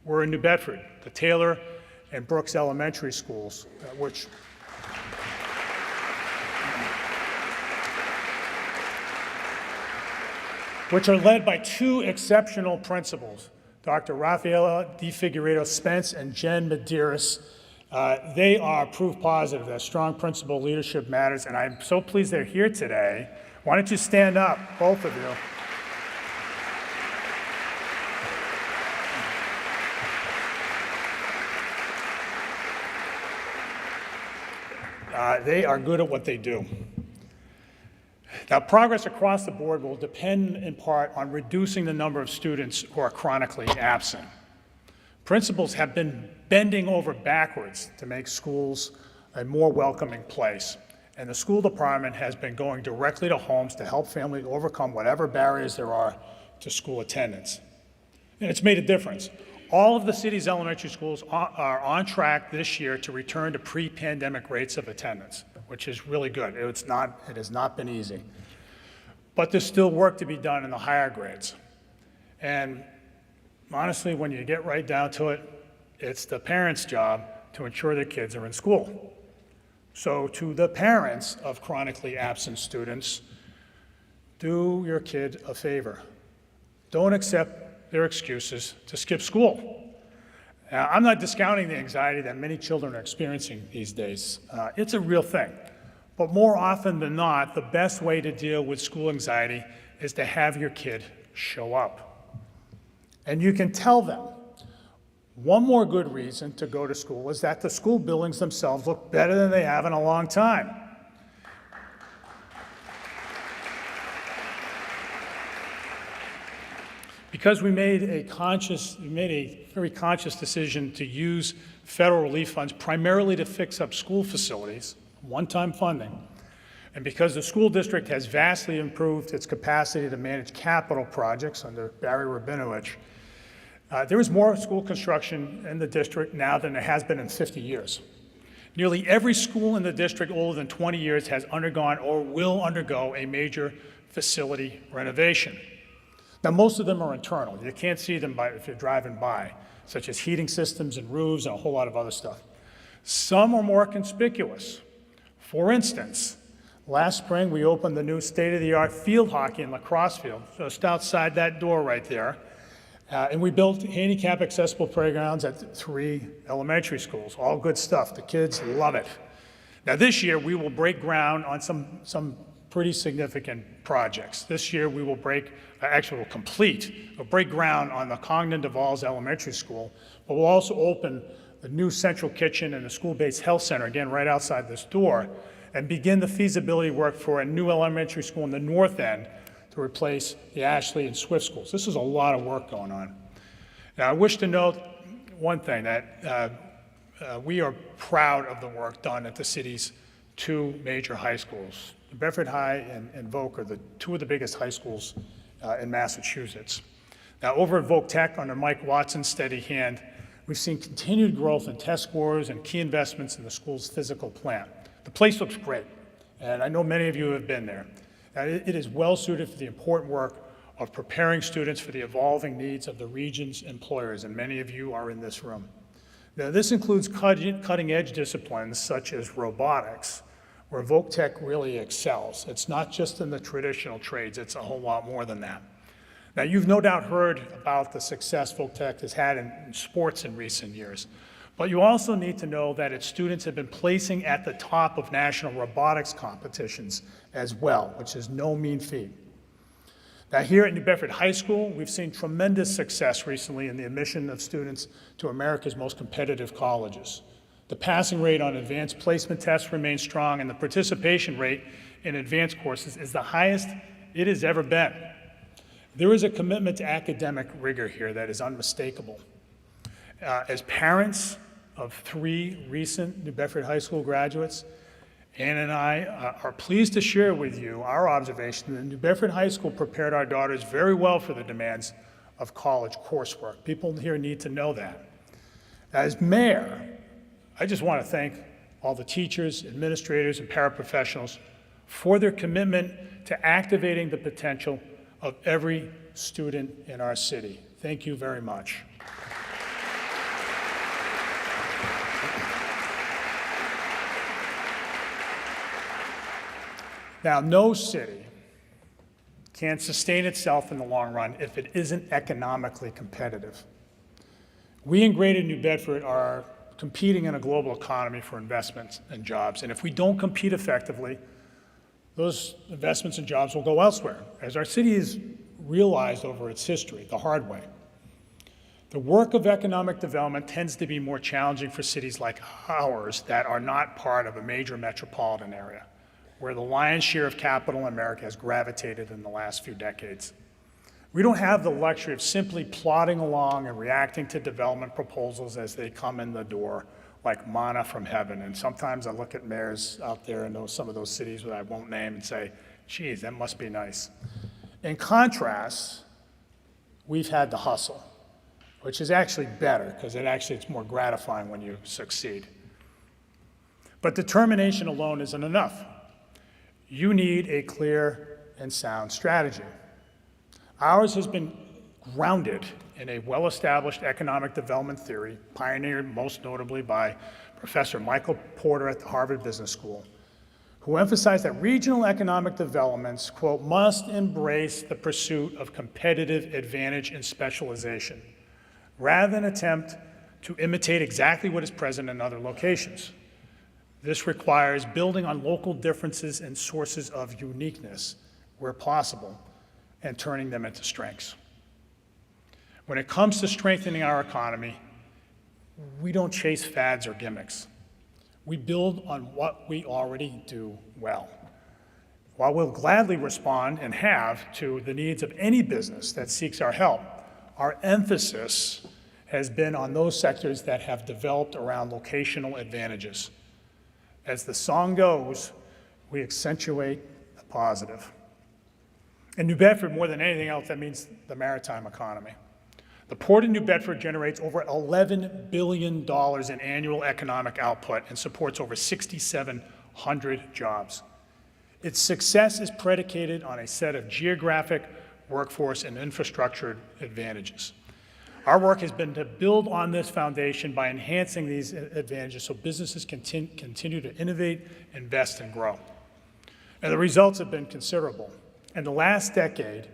were in New Bedford, the Taylor and Brooks Elementary Schools, which are led by 2 exceptional principals, Dr. Rafaela DiFigueiredo Spence and Jen Medeiros. They are proof positive that strong principal leadership matters, and I'm so pleased they're here today. Why don't you stand up, both of you? They are good at what they do. Now, progress across the board will depend in part on reducing the number of students who are chronically absent. Principals have been bending over backwards to make schools a more welcoming place, and the school department has been going directly to homes to help families overcome whatever barriers there are to school attendance. And it's made a difference. All of the city's elementary schools are on track this year to return to pre-pandemic rates of attendance, which is really good. It has not been easy. But there's still work to be done in the higher grades. And honestly, when you get right down to it, it's the parents' job to ensure their kids are in school. So to the parents of chronically absent students, do your kid a favor. Don't accept their excuses to skip school. Now, I'm not discounting the anxiety that many children are experiencing these days. It's a real thing. But more often than not, the best way to deal with school anxiety is to have your kid show up. And you can tell them. One more good reason to go to school is that the school buildings themselves look better than they have in a long time. Because we made a very conscious decision to use federal relief funds primarily to fix up school facilities, one-time funding, and because the school district has vastly improved its capacity to manage capital projects under Barry Rabinowitz, there is more school construction in the district now than there has been in 50 years. Nearly every school in the district older than 20 years has undergone or will undergo a major facility renovation. Now, most of them are internal. You can't see them if you're driving by, such as heating systems and roofs and a whole lot of other stuff. Some are more conspicuous. For instance, last spring we opened the new state-of-the-art field hockey and lacrosse field, just outside that door right there. And we built handicap accessible playgrounds at 3 elementary schools. All good stuff. The kids love it. Now this year we will break ground on some pretty significant projects. This year we will break ground on the Congdon DeValles Elementary School, but we'll also open the new central kitchen and the school-based health center, again, right outside this door, and begin the feasibility work for a new elementary school in the north end to replace the Ashley and Swift schools. This is a lot of work going on. Now, I wish to note one thing, that we are proud of the work done at the city's 2 major high schools. New Bedford High and Voc are 2 of the biggest high schools in Massachusetts. Now, over at Voc Tech, under Mike Watson's steady hand, we've seen continued growth in test scores and key investments in the school's physical plant. The place looks great, and I know many of you have been there. Now, it is well suited for the important work of preparing students for the evolving needs of the region's employers, and many of you are in this room. Now, this includes cutting-edge disciplines such as robotics, where Voc Tech really excels. It's not just in the traditional trades, it's a whole lot more than that. Now, you've no doubt heard about the success Voc Tech has had in sports in recent years, but you also need to know that its students have been placing at the top of national robotics competitions as well, which is no mean feat. Now, here at New Bedford High School, we've seen tremendous success recently in the admission of students to America's most competitive colleges. The passing rate on advanced placement tests remains strong, and the participation rate in advanced courses is the highest it has ever been. There is a commitment to academic rigor here that is unmistakable. As parents of 3 recent New Bedford High School graduates, Ann and I are pleased to share with you our observation that New Bedford High School prepared our daughters very well for the demands of college coursework. People here need to know that. As mayor, I just want to thank all the teachers, administrators, and paraprofessionals for their commitment to activating the potential of every student in our city. Thank you very much. Now, no city can sustain itself in the long run if it isn't economically competitive. We in Greater New Bedford are competing in a global economy for investments and jobs, and if we don't compete effectively, those investments and jobs will go elsewhere, as our city has realized over its history, the hard way. The work of economic development tends to be more challenging for cities like ours that are not part of a major metropolitan area, where the lion's share of capital in America has gravitated in the last few decades. We don't have the luxury of simply plodding along and reacting to development proposals as they come in the door like manna from heaven. And sometimes I look at mayors out there in some of those cities that I won't name and say, geez, that must be nice. In contrast, we've had the hustle, which is actually better because it's more gratifying when you succeed. But determination alone isn't enough. You need a clear and sound strategy. Ours has been grounded in a well-established economic development theory, pioneered most notably by Professor Michael Porter at the Harvard Business School, who emphasized that regional economic developments, quote, must embrace the pursuit of competitive advantage and specialization, rather than attempt to imitate exactly what is present in other locations. This requires building on local differences and sources of uniqueness where possible and turning them into strengths. When it comes to strengthening our economy, we don't chase fads or gimmicks. We build on what we already do well. While we'll gladly respond and have to the needs of any business that seeks our help, our emphasis has been on those sectors that have developed around locational advantages. As the song goes, we accentuate the positive. In New Bedford, more than anything else, that means the maritime economy. The Port of New Bedford generates over $11 billion in annual economic output and supports over 6,700 jobs. Its success is predicated on a set of geographic, workforce, and infrastructure advantages. Our work has been to build on this foundation by enhancing these advantages so businesses continue to innovate, invest, and grow. And the results have been considerable. In the last decade,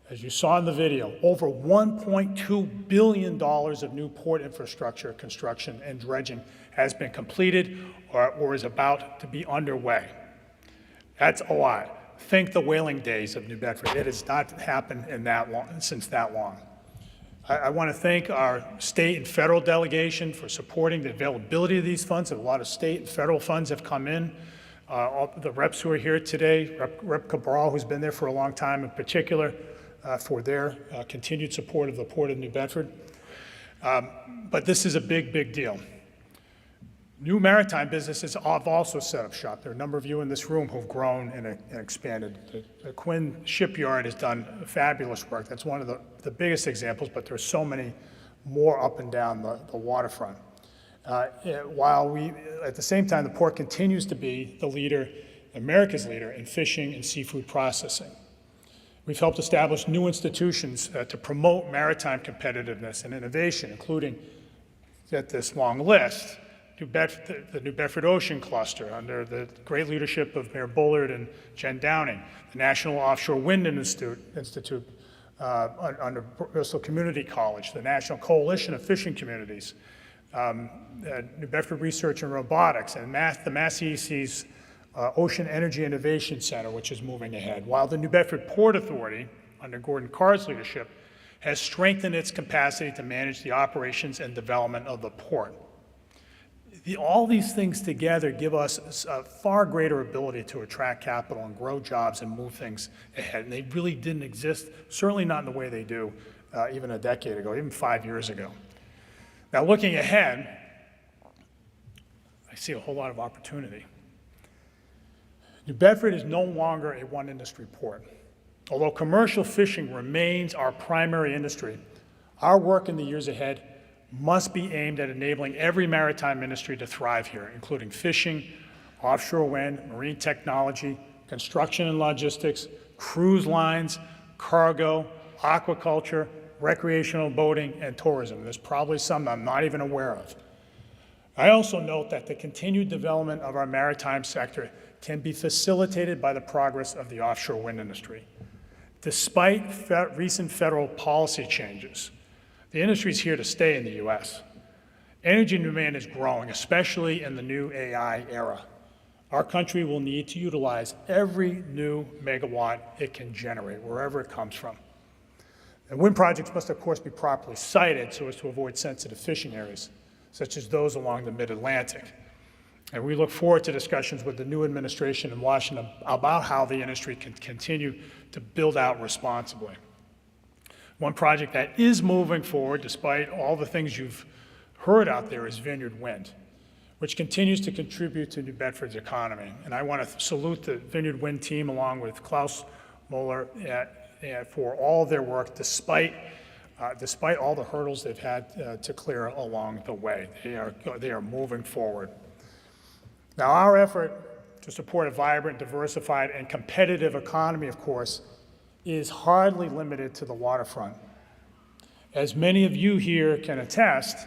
as you saw in the video, over $1.2 billion of new port infrastructure construction and dredging has been completed or is about to be underway. That's a lot. Think the whaling days of New Bedford. It has not happened since that long. I want to thank our state and federal delegation for supporting the availability of these funds. A lot of state and federal funds have come in. All the reps who are here today, Rep Cabral, who's been there for a long time in particular, for their continued support of the Port of New Bedford. But this is a big, big deal. New maritime businesses have also set up shop. There are a number of you in this room who've grown and expanded. The Quinn Shipyard has done fabulous work. That's one of the biggest examples, but there's so many more up and down the waterfront. While at the same time, the port continues to be the leader, America's leader in fishing and seafood processing. We've helped establish new institutions to promote maritime competitiveness and innovation, including, get this long list, the New Bedford Ocean Cluster under the great leadership of Mayor Bullard and Jen Downing, the National Offshore Wind Institute under Bristol Community College, the National Coalition of Fishing Communities, New Bedford Research and Robotics, and the Massey-Easy's Ocean Energy Innovation Center, which is moving ahead, while the New Bedford Port Authority, under Gordon Carr's leadership, has strengthened its capacity to manage the operations and development of the port. All these things together give us a far greater ability to attract capital and grow jobs and move things ahead. And they really didn't exist, certainly not in the way they do even a decade ago, even 5 years ago. Now, looking ahead, I see a whole lot of opportunity. New Bedford is no longer a one-industry port. Although commercial fishing remains our primary industry, our work in the years ahead must be aimed at enabling every maritime industry to thrive here, including fishing, offshore wind, marine technology, construction and logistics, cruise lines, cargo, aquaculture, recreational boating, and tourism. There's probably some I'm not even aware of. I also note that the continued development of our maritime sector can be facilitated by the progress of the offshore wind industry. Despite recent federal policy changes, the industry is here to stay in the U.S. Energy demand is growing, especially in the new AI era. Our country will need to utilize every new megawatt it can generate, wherever it comes from. And wind projects must, of course, be properly sited so as to avoid sensitive fishing areas, such as those along the mid-Atlantic. And we look forward to discussions with the new administration in Washington about how the industry can continue to build out responsibly. One project that is moving forward, despite all the things you've heard out there, is Vineyard Wind, which continues to contribute to New Bedford's economy. And I want to salute the Vineyard Wind team along with Klaus Moeller for all of their work, despite all the hurdles they've had to clear along the way. They are moving forward. Now, our effort to support a vibrant, diversified, and competitive economy, of course, is hardly limited to the waterfront. As many of you here can attest,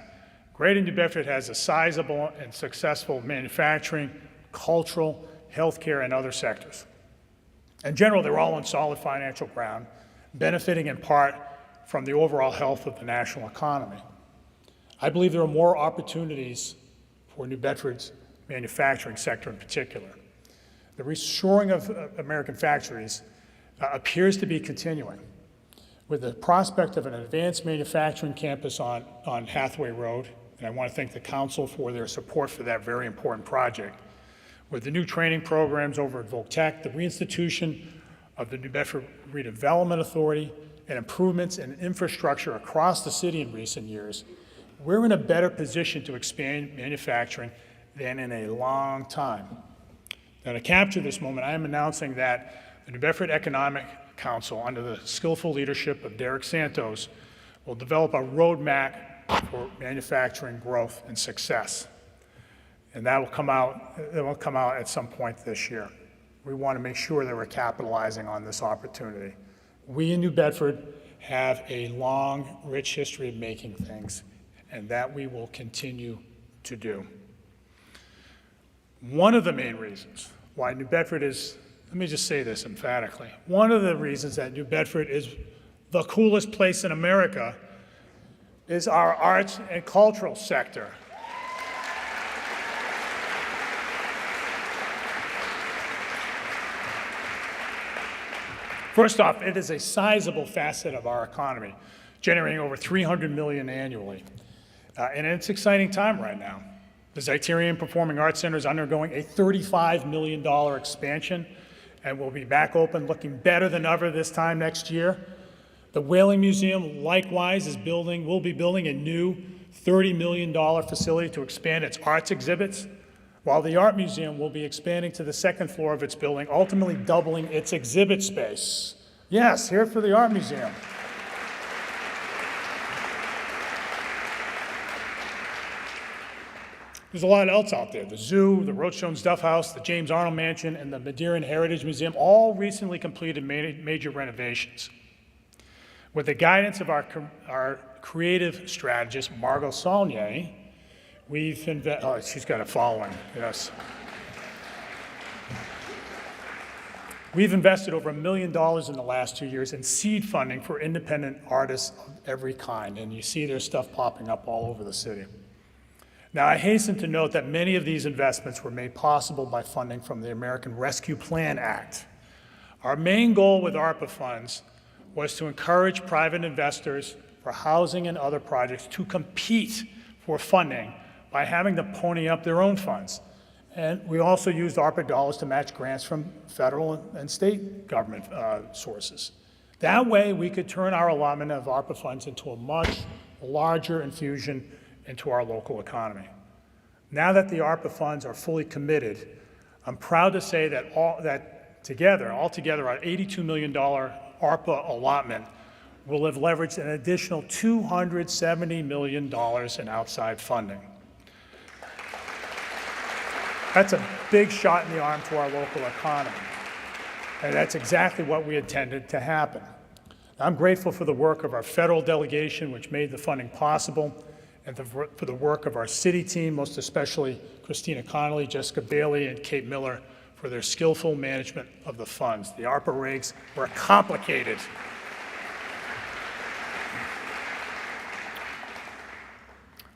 Greater New Bedford has a sizable and successful manufacturing, cultural, healthcare, and other sectors. In general, they're all on solid financial ground, benefiting in part from the overall health of the national economy. I believe there are more opportunities for New Bedford's manufacturing sector in particular. The reshoring of American factories appears to be continuing, with the prospect of an advanced manufacturing campus on Hathaway Road, and I want to thank the council for their support for that very important project. With the new training programs over at Voltech, the reinstitution of the New Bedford Redevelopment Authority, and improvements in infrastructure across the city in recent years, we're in a better position to expand manufacturing than in a long time. Now, to capture this moment, I am announcing that the New Bedford Economic Council, under the skillful leadership of Derek Santos, will develop a roadmap for manufacturing growth and success. And that will come out at some point this year. We want to make sure that we're capitalizing on this opportunity. We in New Bedford have a long, rich history of making things, and that we will continue to do. One of the main reasons why New Bedford is, let me just say this emphatically, one of the reasons that New Bedford is the coolest place in America is our arts and cultural sector. First off, it is a sizable facet of our economy, generating over $300 million annually. And it's an exciting time right now. The Zeiterion Performing Arts Center is undergoing a $35 million expansion and will be back open looking better than ever this time next year. The Whaling Museum likewise will be building a new $30 million facility to expand its arts exhibits, while the Art Museum will be expanding to the second floor of its building, ultimately doubling its exhibit space. Yes, here for the Art Museum. There's a lot else out there. The zoo, the Roadstone Stuff House, the James Arnold Mansion, and the Madeiran Heritage Museum all recently completed major renovations. With the guidance of our creative strategist, Margot Saulnier, she's got a following, yes. We've invested over $1 million in the last 2 years in seed funding for independent artists of every kind, and you see their stuff popping up all over the city. Now, I hasten to note that many of these investments were made possible by funding from the American Rescue Plan Act. Our main goal with ARPA funds was to encourage private investors for housing and other projects to compete for funding by having them pony up their own funds. And we also used ARPA dollars to match grants from federal and state government sources. That way, we could turn our allotment of ARPA funds into a much larger infusion into our local economy. Now that the ARPA funds are fully committed, I'm proud to say that altogether, our $82 million ARPA allotment will have leveraged an additional $270 million in outside funding. That's a big shot in the arm to our local economy, and that's exactly what we intended to happen. I'm grateful for the work of our federal delegation, which made the funding possible, and for the work of our city team, most especially Christina Connolly, Jessica Bailey, and Kate Miller, for their skillful management of the funds. The ARPA regs were complicated.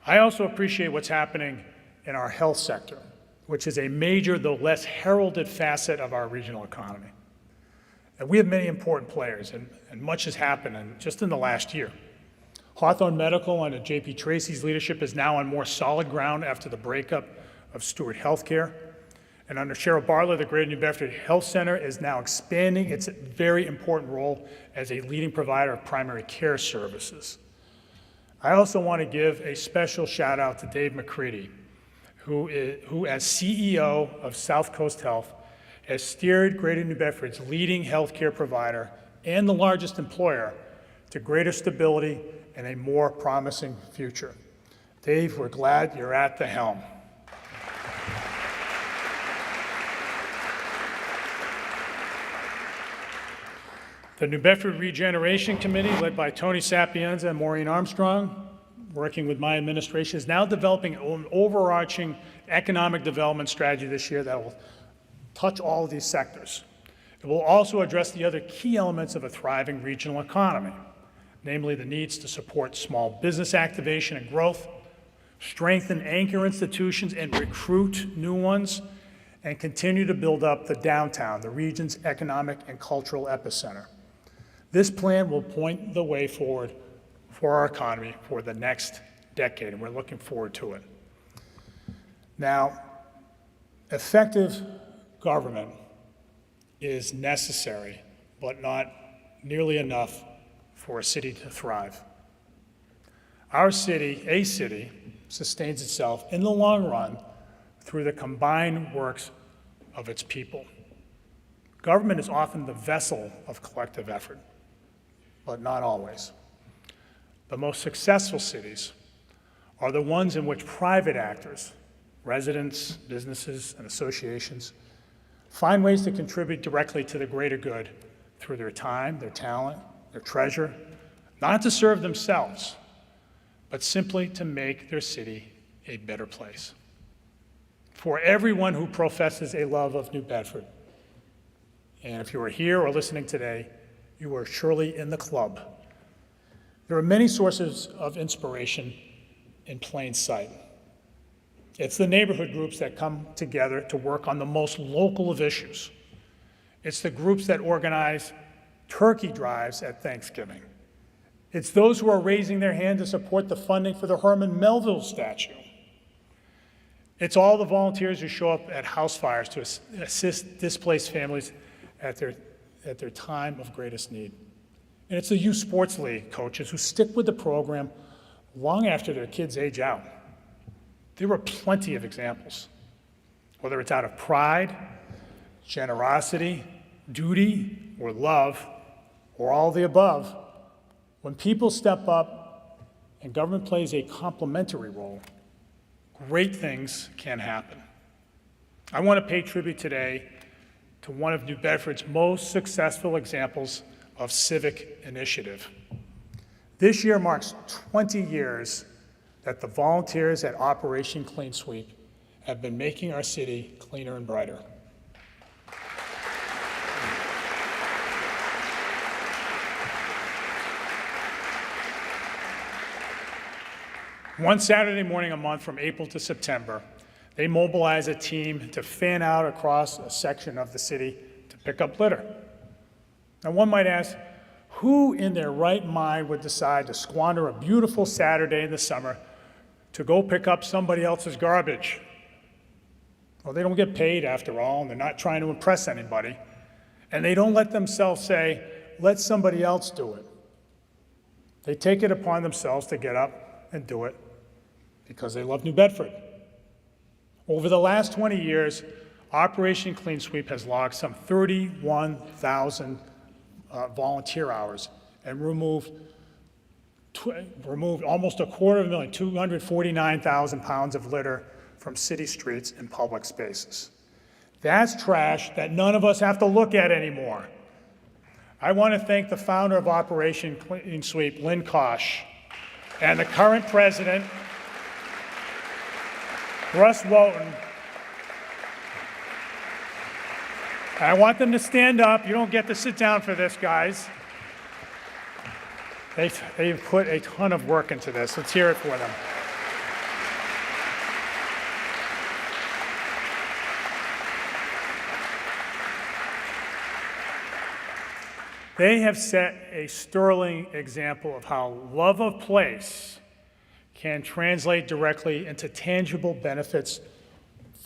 I also appreciate what's happening in our health sector, which is a major, though less heralded facet of our regional economy. And we have many important players, and much has happened just in the last year. Hawthorne Medical, under J.P. Tracy's leadership, is now on more solid ground after the breakup of Stewart Healthcare. And under Cheryl Bartlett, the Greater New Bedford Health Center is now expanding its very important role as a leading provider of primary care services. I also want to give a special shout out to Dave McCready, who as CEO of South Coast Health, has steered Greater New Bedford's leading healthcare provider and the largest employer to greater stability and a more promising future. Dave, we're glad you're at the helm. The New Bedford Regeneration Committee, led by Tony Sapienza and Maureen Armstrong, working with my administration, is now developing an overarching economic development strategy this year that will touch all of these sectors. It will also address the other key elements of a thriving regional economy, namely the needs to support small business activation and growth, strengthen anchor institutions and recruit new ones, and continue to build up the downtown, the region's economic and cultural epicenter. This plan will point the way forward for our economy for the next decade, and we're looking forward to it. Now, effective government is necessary, but not nearly enough for a city to thrive. Our city, a city, sustains itself in the long run through the combined works of its people. Government is often the vessel of collective effort, but not always. The most successful cities are the ones in which private actors, residents, businesses, and associations, find ways to contribute directly to the greater good through their time, their talent, their treasure, not to serve themselves, but simply to make their city a better place. For everyone who professes a love of New Bedford, and if you are here or listening today, you are surely in the club. There are many sources of inspiration in plain sight. It's the neighborhood groups that come together to work on the most local of issues. It's the groups that organize turkey drives at Thanksgiving. It's those who are raising their hand to support the funding for the Herman Melville statue. It's all the volunteers who show up at house fires to assist displaced families at their time of greatest need. And it's the youth sports league coaches who stick with the program long after their kids age out. There are plenty of examples, whether it's out of pride, generosity, duty, or love, or all the above. When people step up and government plays a complementary role, great things can happen. I want to pay tribute today to one of New Bedford's most successful examples of civic initiative. This year marks 20 years that the volunteers at Operation Clean Sweep have been making our city cleaner and brighter. One Saturday morning a month from April to September, they mobilize a team to fan out across a section of the city to pick up litter. Now, one might ask, who in their right mind would decide to squander a beautiful Saturday in the summer to go pick up somebody else's garbage? Well, they don't get paid after all, and they're not trying to impress anybody. And they don't let themselves say, let somebody else do it. They take it upon themselves to get up and do it because they love New Bedford. Over the last 20 years, Operation Clean Sweep has logged some 31,000 volunteer hours and removed almost 250,000, 249,000 pounds of litter from city streets and public spaces. That's trash that none of us have to look at anymore. I want to thank the founder of Operation Clean Sweep, Lynn Kosh, and the current president, Russ Wotton. I want them to stand up. You don't get to sit down for this, guys. They've put a ton of work into this. Let's hear it for them. They have set a sterling example of how love of place can translate directly into tangible benefits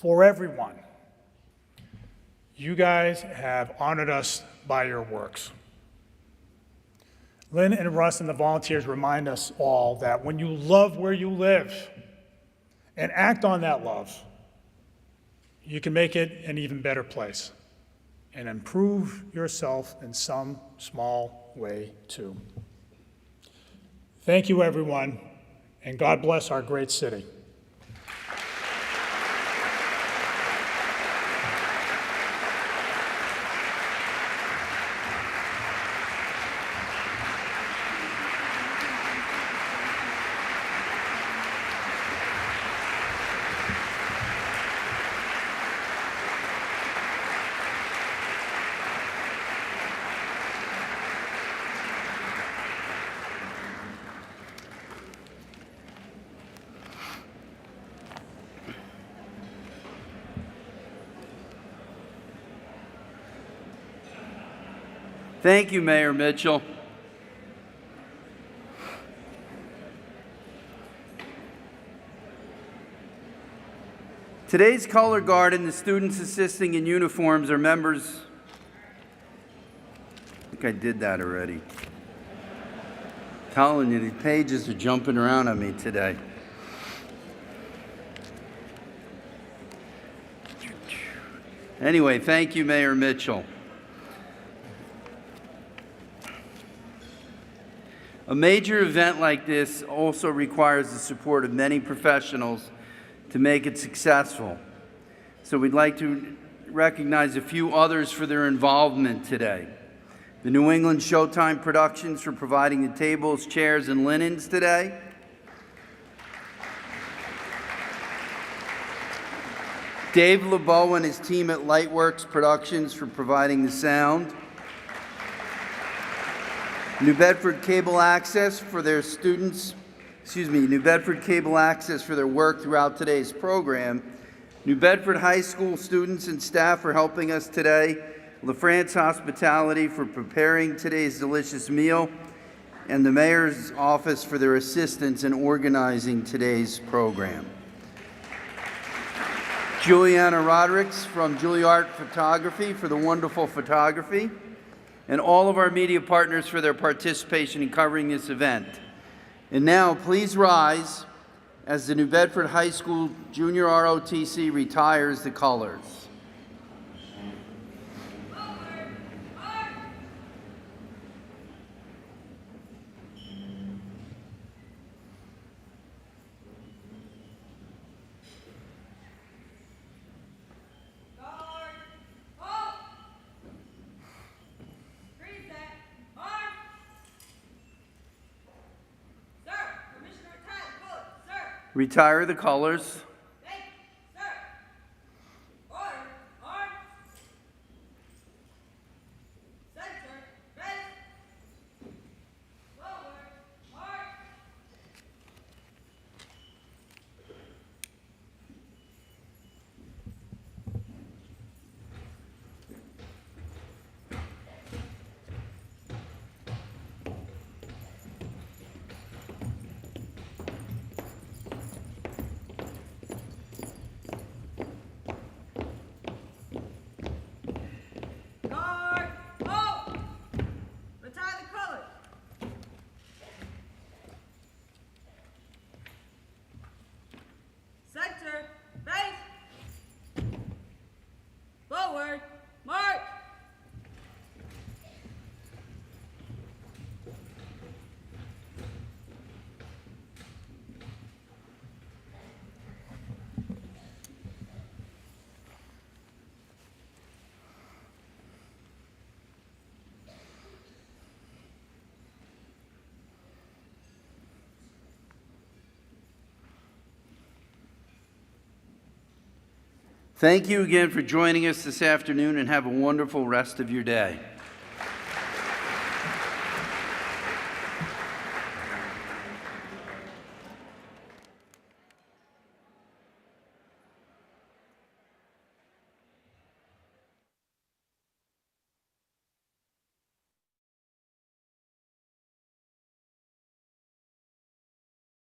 for everyone. You guys have honored us by your works. Lynn and Russ and the volunteers remind us all that when you love where you live and act on that love, you can make it an even better place and improve yourself in some small way too. Thank you, everyone, and God bless our great city. Thank you, Mayor Mitchell. Today's color guard and the students assisting in uniforms are members. I think I did that already. Telling you, these pages are jumping around on me today. Anyway, thank you, Mayor Mitchell. A major event like this also requires the support of many professionals to make it successful. So we'd like to recognize a few others for their involvement today. The New England Showtime Productions for providing the tables, chairs, and linens today. Dave LeBeau and his team at Lightworks Productions for providing the sound. New Bedford Cable Access for their New Bedford Cable Access for their work throughout today's program. New Bedford High School students and staff for helping us today. LaFrance Hospitality for preparing today's delicious meal. And the Mayor's Office for their assistance in organizing today's program. Juliana Rodericks from Juilliard Photography for the wonderful photography. And all of our media partners for their participation in covering this event. And now, please rise as the New Bedford High School Junior ROTC retires the colors. Retire the colors. Thank you again for joining us this afternoon, and have a wonderful rest of your day.